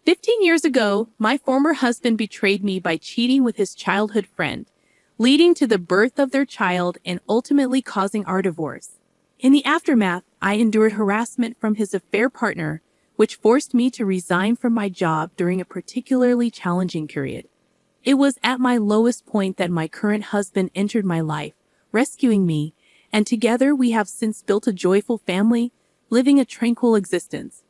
15 years ago, my former husband betrayed me by cheating with his childhood friend, leading to the birth of their child and ultimately causing our divorce. In the aftermath, I endured harassment from his affair partner, which forced me to resign from my job during a particularly challenging period. It was at my lowest point that my current husband entered my life, rescuing me, and together we have since built a joyful family, living a tranquil existence.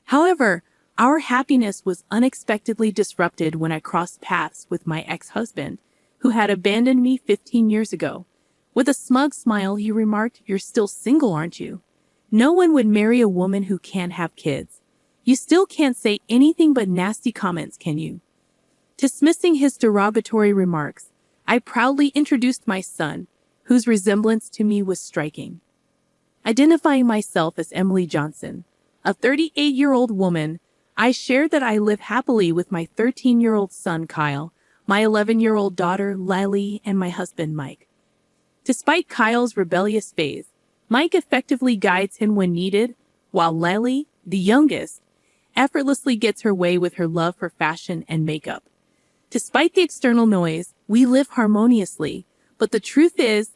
However, our happiness was unexpectedly disrupted when I crossed paths with my ex-husband, who had abandoned me 15 years ago. With a smug smile, he remarked, "You're still single, aren't you? No one would marry a woman who can't have kids. You still can't say anything but nasty comments, can you?" Dismissing his derogatory remarks, I proudly introduced my son, whose resemblance to me was striking. Identifying myself as Emily Johnson, a 38-year-old woman, I shared that I live happily with my 13-year-old son, Kyle, my 11-year-old daughter, Lily, and my husband, Mike. Despite Kyle's rebellious phase, Mike effectively guides him when needed, while Lily, the youngest, effortlessly gets her way with her love for fashion and makeup. Despite the external noise, we live harmoniously, but the truth is,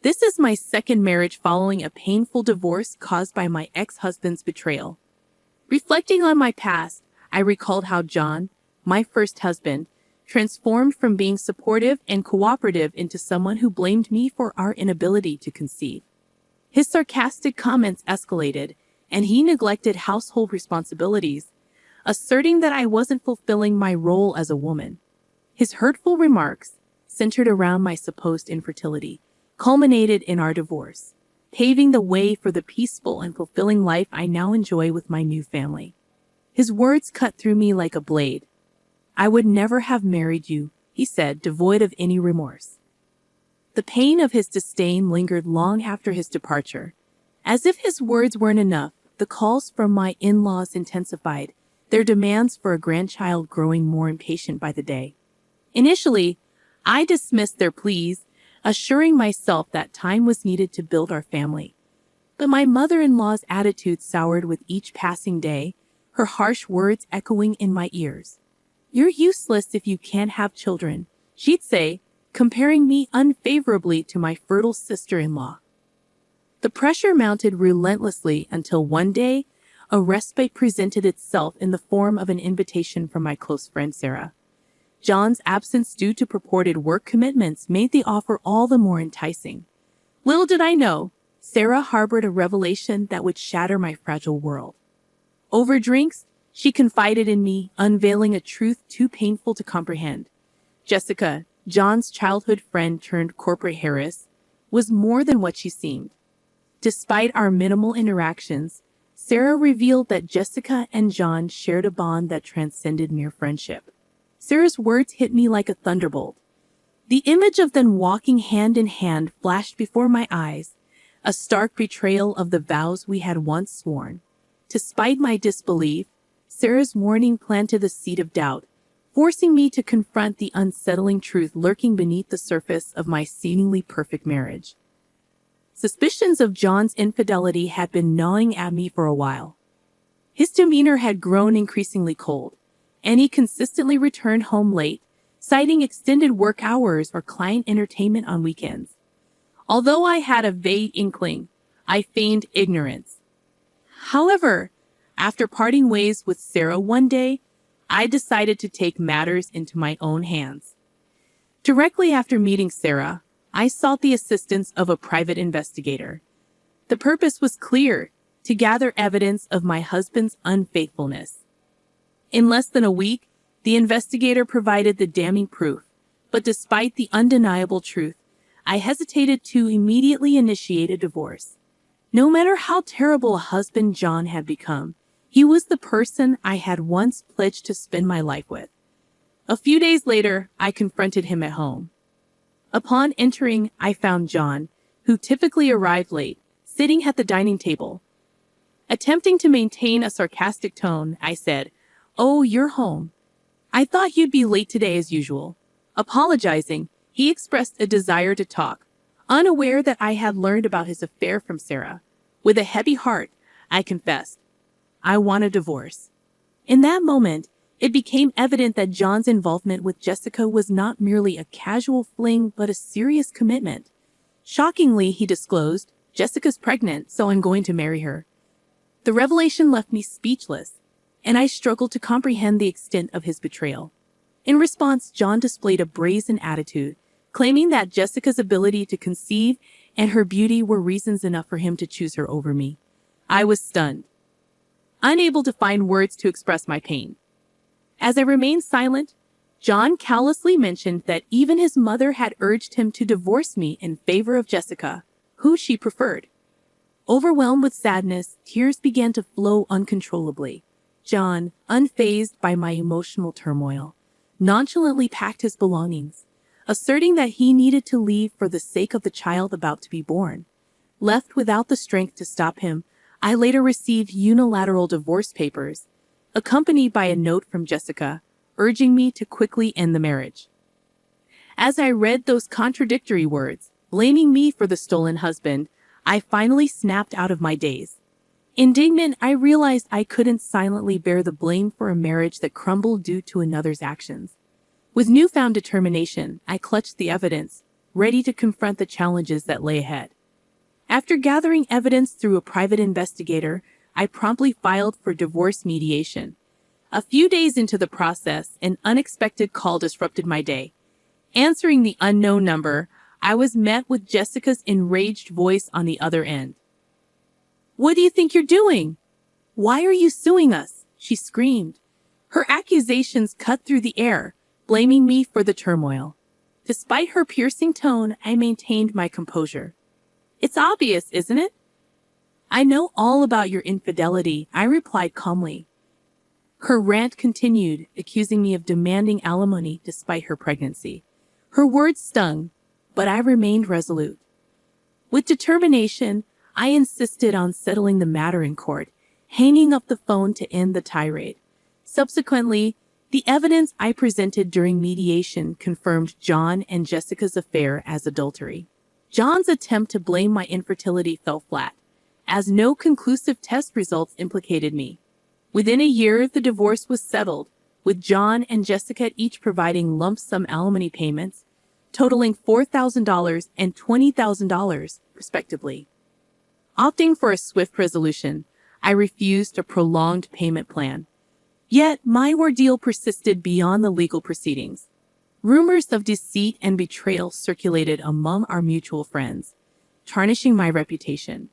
this is my second marriage following a painful divorce caused by my ex-husband's betrayal. Reflecting on my past, I recalled how John, my first husband, transformed from being supportive and cooperative into someone who blamed me for our inability to conceive. His sarcastic comments escalated, and he neglected household responsibilities, asserting that I wasn't fulfilling my role as a woman. His hurtful remarks, centered around my supposed infertility, culminated in our divorce, paving the way for the peaceful and fulfilling life I now enjoy with my new family. His words cut through me like a blade. "I would never have married you," he said, devoid of any remorse. The pain of his disdain lingered long after his departure. As if his words weren't enough, the calls from my in-laws intensified, their demands for a grandchild growing more impatient by the day. Initially, I dismissed their pleas, assuring myself that time was needed to build our family. But my mother-in-law's attitude soured with each passing day, her harsh words echoing in my ears. "You're useless if you can't have children," she'd say, comparing me unfavorably to my fertile sister-in-law. The pressure mounted relentlessly until one day, a respite presented itself in the form of an invitation from my close friend Sarah. John's absence due to purported work commitments made the offer all the more enticing. Little did I know, Sarah harbored a revelation that would shatter my fragile world. Over drinks, she confided in me, unveiling a truth too painful to comprehend. Jessica, John's childhood friend turned corporate heiress, was more than what she seemed. Despite our minimal interactions, Sarah revealed that Jessica and John shared a bond that transcended mere friendship. Sarah's words hit me like a thunderbolt. The image of them walking hand in hand flashed before my eyes, a stark betrayal of the vows we had once sworn. Despite my disbelief, Sarah's warning planted the seed of doubt, forcing me to confront the unsettling truth lurking beneath the surface of my seemingly perfect marriage. Suspicions of John's infidelity had been gnawing at me for a while. His demeanor had grown increasingly cold, and he consistently returned home late, citing extended work hours or client entertainment on weekends. Although I had a vague inkling, I feigned ignorance. However, after parting ways with Sarah one day, I decided to take matters into my own hands. Directly after meeting Sarah, I sought the assistance of a private investigator. The purpose was clear: to gather evidence of my husband's unfaithfulness. In less than a week, the investigator provided the damning proof, but despite the undeniable truth, I hesitated to immediately initiate a divorce. No matter how terrible a husband John had become, he was the person I had once pledged to spend my life with. A few days later, I confronted him at home. Upon entering, I found John, who typically arrived late, sitting at the dining table. Attempting to maintain a sarcastic tone, I said, "Oh, you're home. I thought you'd be late today as usual." Apologizing, he expressed a desire to talk, unaware that I had learned about his affair from Sarah. With a heavy heart, I confessed, "I want a divorce." In that moment, It became evident that John's involvement with Jessica was not merely a casual fling but a serious commitment. Shockingly, he disclosed, "Jessica's pregnant, so I'm going to marry her." The revelation left me speechless, and I struggled to comprehend the extent of his betrayal. In response, John displayed a brazen attitude, claiming that Jessica's ability to conceive and her beauty were reasons enough for him to choose her over me. I was stunned, unable to find words to express my pain. As I remained silent, John callously mentioned that even his mother had urged him to divorce me in favor of Jessica, who she preferred. Overwhelmed with sadness, tears began to flow uncontrollably. John, unfazed by my emotional turmoil, nonchalantly packed his belongings, asserting that he needed to leave for the sake of the child about to be born. Left without the strength to stop him, I later received unilateral divorce papers, accompanied by a note from Jessica, urging me to quickly end the marriage. As I read those contradictory words, blaming me for the stolen husband, I finally snapped out of my daze. Indignant, I realized I couldn't silently bear the blame for a marriage that crumbled due to another's actions. With newfound determination, I clutched the evidence, ready to confront the challenges that lay ahead. After gathering evidence through a private investigator, I promptly filed for divorce mediation. A few days into the process, an unexpected call disrupted my day. Answering the unknown number, I was met with Jessica's enraged voice on the other end. "What do you think you're doing? Why are you suing us?" she screamed. Her accusations cut through the air, blaming me for the turmoil. Despite her piercing tone, I maintained my composure. "It's obvious, isn't it?" "I know all about your infidelity," I replied calmly. Her rant continued, accusing me of demanding alimony despite her pregnancy. Her words stung, but I remained resolute. With determination, I insisted on settling the matter in court, hanging up the phone to end the tirade. Subsequently, the evidence I presented during mediation confirmed John and Jessica's affair as adultery. John's attempt to blame my infertility fell flat, as no conclusive test results implicated me. Within a year, the divorce was settled, with John and Jessica each providing lump sum alimony payments, totaling $4,000 and $20,000, respectively. Opting for a swift resolution, I refused a prolonged payment plan. Yet, my ordeal persisted beyond the legal proceedings. Rumors of deceit and betrayal circulated among our mutual friends, tarnishing my reputation.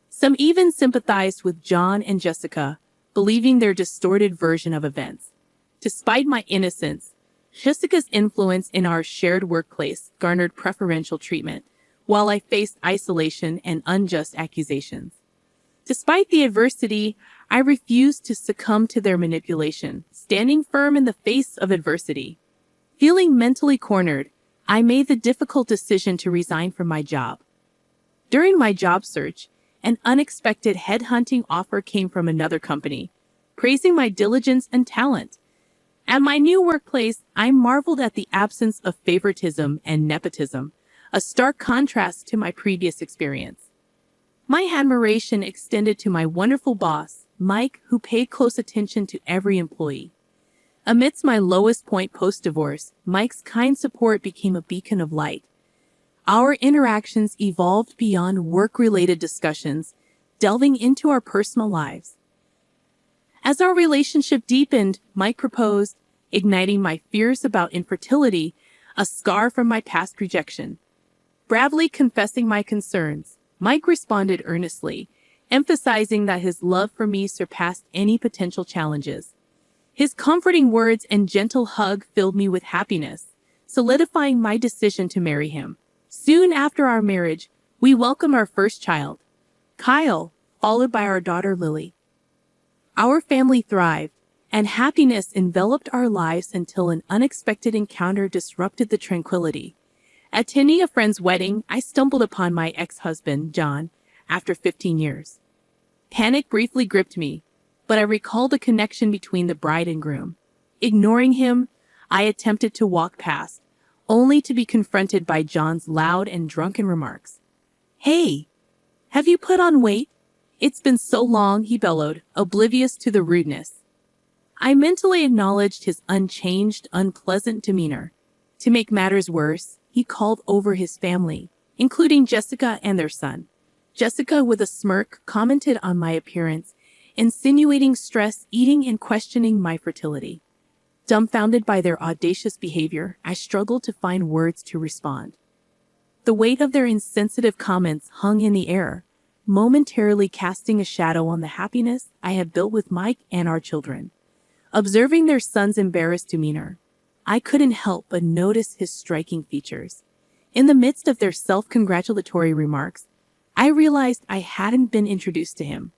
Some even sympathized with John and Jessica, believing their distorted version of events. Despite my innocence, Jessica's influence in our shared workplace garnered preferential treatment, while I faced isolation and unjust accusations. Despite the adversity, I refused to succumb to their manipulation, standing firm in the face of adversity. Feeling mentally cornered, I made the difficult decision to resign from my job. During my job search, an unexpected headhunting offer came from another company, praising my diligence and talent. At my new workplace, I marveled at the absence of favoritism and nepotism, a stark contrast to my previous experience. My admiration extended to my wonderful boss, Mike, who paid close attention to every employee. Amidst my lowest point post-divorce, Mike's kind support became a beacon of light. Our interactions evolved beyond work-related discussions, delving into our personal lives. As our relationship deepened, Mike proposed, igniting my fears about infertility, a scar from my past rejection. Bravely confessing my concerns, Mike responded earnestly, emphasizing that his love for me surpassed any potential challenges. His comforting words and gentle hug filled me with happiness, solidifying my decision to marry him. Soon after our marriage, we welcomed our first child, Kyle, followed by our daughter Lily. Our family thrived, and happiness enveloped our lives until an unexpected encounter disrupted the tranquility. Attending a friend's wedding, I stumbled upon my ex-husband, John, after 15 years. Panic briefly gripped me, but I recalled the connection between the bride and groom. Ignoring him, I attempted to walk past, only to be confronted by John's loud and drunken remarks. "Hey, have you put on weight? It's been so long," he bellowed, oblivious to the rudeness. I mentally acknowledged his unchanged, unpleasant demeanor. To make matters worse, he called over his family, including Jessica and their son. Jessica, with a smirk, commented on my appearance, insinuating stress, eating, and questioning my fertility. Dumbfounded by their audacious behavior, I struggled to find words to respond. The weight of their insensitive comments hung in the air, momentarily casting a shadow on the happiness I had built with Mike and our children. Observing their son's embarrassed demeanor, I couldn't help but notice his striking features. In the midst of their self-congratulatory remarks, I realized I hadn't been introduced to him.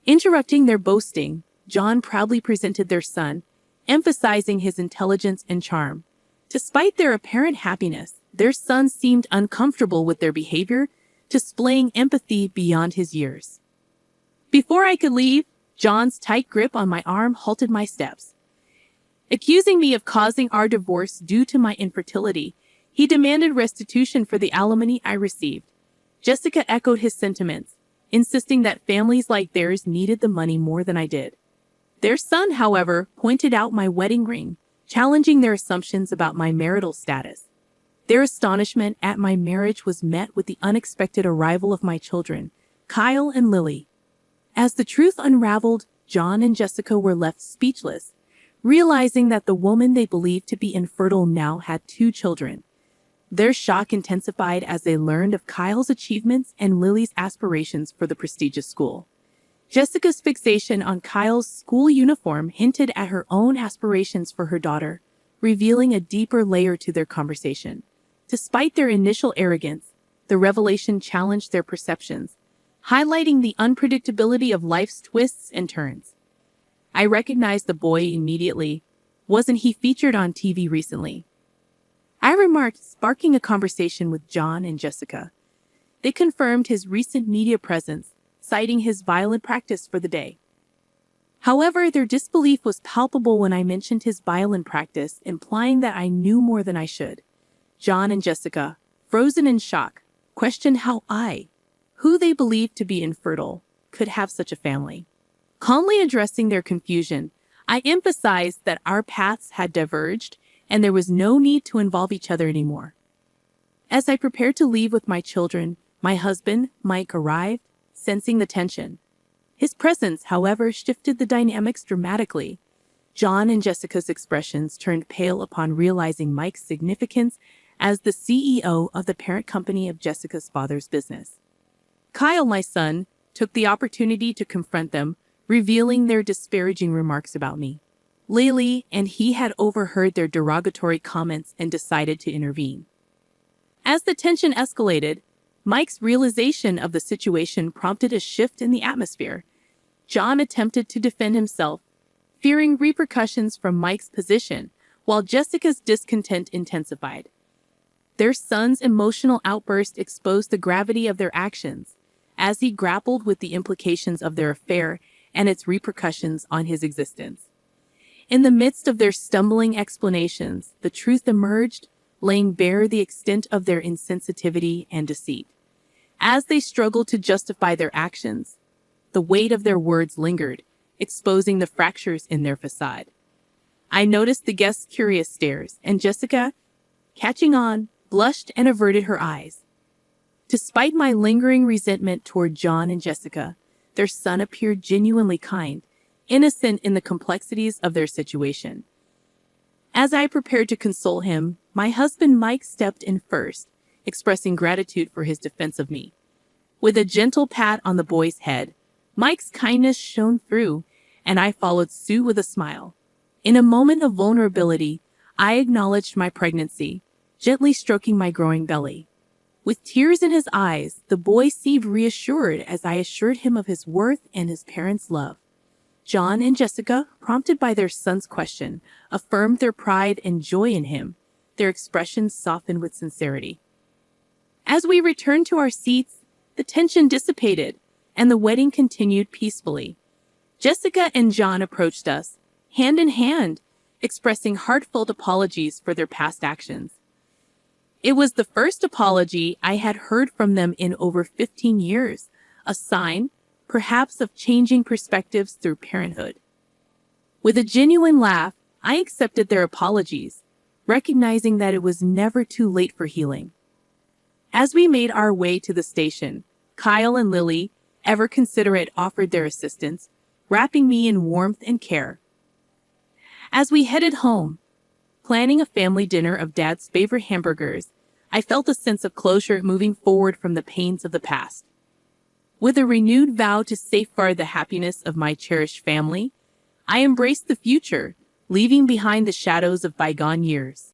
Interrupting their boasting, John proudly presented their son, emphasizing his intelligence and charm. Despite their apparent happiness, their son seemed uncomfortable with their behavior, displaying empathy beyond his years. Before I could leave, John's tight grip on my arm halted my steps. Accusing me of causing our divorce due to my infertility, he demanded restitution for the alimony I received. Jessica echoed his sentiments, insisting that families like theirs needed the money more than I did. Their son, however, pointed out my wedding ring, challenging their assumptions about my marital status. Their astonishment at my marriage was met with the unexpected arrival of my children, Kyle and Lily. As the truth unraveled, John and Jessica were left speechless, realizing that the woman they believed to be infertile now had 2 children. Their shock intensified as they learned of Kyle's achievements and Lily's aspirations for the prestigious school. Jessica's fixation on Kyle's school uniform hinted at her own aspirations for her daughter, revealing a deeper layer to their conversation. Despite their initial arrogance, the revelation challenged their perceptions, highlighting the unpredictability of life's twists and turns. I recognized the boy immediately. Wasn't he featured on TV recently? I remarked, sparking a conversation with John and Jessica. They confirmed his recent media presence, citing his violent practice for the day. However, their disbelief was palpable when I mentioned his violent practice, implying that I knew more than I should. John and Jessica, frozen in shock, questioned how I, who they believed to be infertile, could have such a family. Calmly addressing their confusion, I emphasized that our paths had diverged and there was no need to involve each other anymore. As I prepared to leave with my children, my husband, Mike, arrived, sensing the tension. His presence, however, shifted the dynamics dramatically. John and Jessica's expressions turned pale upon realizing Mike's significance as the CEO of the parent company of Jessica's father's business. Kyle, my son, took the opportunity to confront them, revealing their disparaging remarks about me. Lily and he had overheard their derogatory comments and decided to intervene. As the tension escalated, Mike's realization of the situation prompted a shift in the atmosphere. John attempted to defend himself, fearing repercussions from Mike's position, while Jessica's discontent intensified. Their son's emotional outburst exposed the gravity of their actions, as he grappled with the implications of their affair and its repercussions on his existence. In the midst of their stumbling explanations, the truth emerged, laying bare the extent of their insensitivity and deceit. As they struggled to justify their actions, the weight of their words lingered, exposing the fractures in their facade. I noticed the guests' curious stares, and Jessica, catching on, blushed and averted her eyes. Despite my lingering resentment toward John and Jessica, their son appeared genuinely kind, innocent in the complexities of their situation. As I prepared to console him, my husband Mike stepped in first, expressing gratitude for his defense of me. With a gentle pat on the boy's head, Mike's kindness shone through, and I followed suit with a smile. In a moment of vulnerability, I acknowledged my pregnancy, gently stroking my growing belly. With tears in his eyes, the boy seemed reassured as I assured him of his worth and his parents' love. John and Jessica, prompted by their son's question, affirmed their pride and joy in him, their expressions softened with sincerity. As we returned to our seats, the tension dissipated, and the wedding continued peacefully. Jessica and John approached us, hand in hand, expressing heartfelt apologies for their past actions. It was the first apology I had heard from them in over 15 years, a sign, perhaps, of changing perspectives through parenthood. With a genuine laugh, I accepted their apologies, recognizing that it was never too late for healing. As we made our way to the station, Kyle and Lily, ever considerate, offered their assistance, wrapping me in warmth and care. As we headed home, planning a family dinner of Dad's favorite hamburgers, I felt a sense of closure moving forward from the pains of the past. With a renewed vow to safeguard the happiness of my cherished family, I embraced the future, leaving behind the shadows of bygone years.